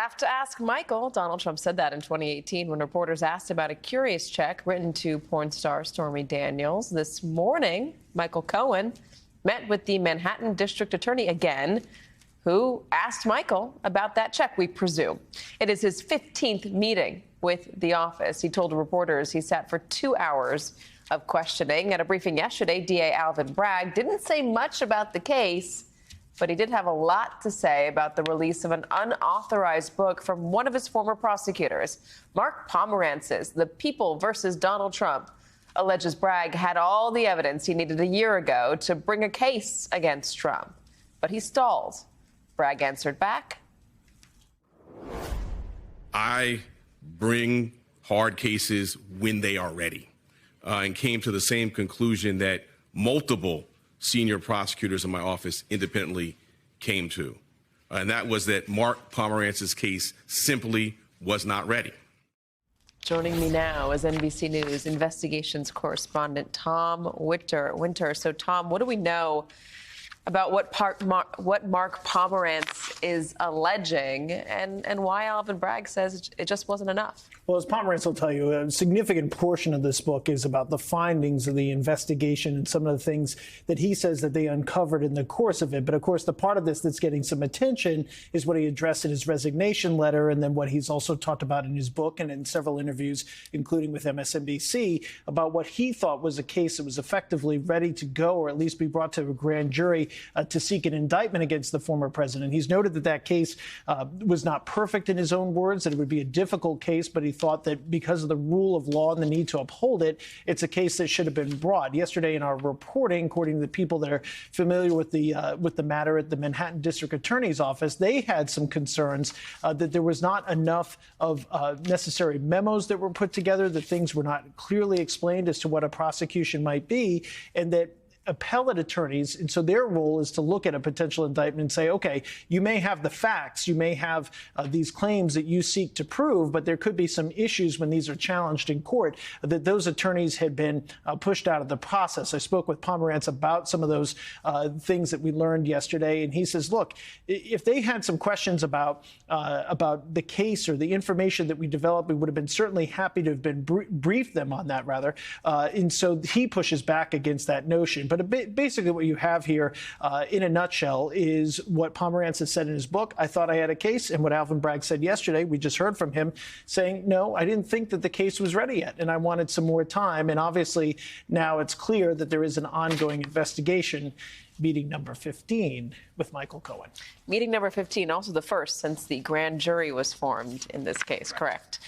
have to ask Michael. Donald Trump said that in 2018 when reporters asked about a curious check written to porn star Stormy Daniels. This morning, Michael Cohen met with the Manhattan District Attorney again, who asked Michael about that check, we presume. It is his 15th meeting with the office. He told reporters he sat for 2 hours of questioning. At a briefing yesterday, DA Alvin Bragg didn't say much about the case, but he did have a lot to say about the release of an unauthorized book from one of his former prosecutors. Mark Pomerantz's The People versus Donald Trump alleges Bragg had all the evidence he needed a year ago to bring a case against Trump, but he stalled. Bragg answered back. I bring hard cases when they are ready, and came to the same conclusion that multiple senior prosecutors in my office independently came to, and that was that Mark Pomerantz's case simply was not ready. Joining me now is NBC News investigations correspondent Tom Winter. So, Tom, what do we know about what Mark Pomerantz is alleging and why Alvin Bragg says it just wasn't enough? Well, as Pomerantz will tell you, a significant portion of this book is about the findings of the investigation and some of the things that he says that they uncovered in the course of it. But of course, the part of this that's getting some attention is what he addressed in his resignation letter, and then what he's also talked about in his book and in several interviews, including with MSNBC, about what he thought was a case that was effectively ready to go, or at least be brought to a grand jury to seek an indictment against the former president. He's noted that that case was not perfect in his own words, that it would be a difficult case, but he thought that because of the rule of law and the need to uphold it, it's a case that should have been brought. Yesterday in our reporting, according to the people that are familiar with the matter at the Manhattan District Attorney's Office, they had some concerns that there was not enough of necessary memos that were put together, that things were not clearly explained as to what a prosecution might be, and that appellate attorneys, and so their role is to look at a potential indictment and say, okay, you may have the facts, you may have these claims that you seek to prove, but there could be some issues when these are challenged in court, that those attorneys had been pushed out of the process. I spoke with Pomerantz about some of those things that we learned yesterday, and he says, look, if they had some questions about the case or the information that we developed, we would have been certainly happy to have been briefed them on that, rather. And so he pushes back against that notion. But basically what you have here, in a nutshell, is what Pomerantz has said in his book, I thought I had a case, and what Alvin Bragg said yesterday, we just heard from him, saying, no, I didn't think that the case was ready yet, and I wanted some more time. And obviously now it's clear that there is an ongoing investigation. Meeting number 15 with Michael Cohen. Meeting number 15, also the first since the grand jury was formed in this case, correct?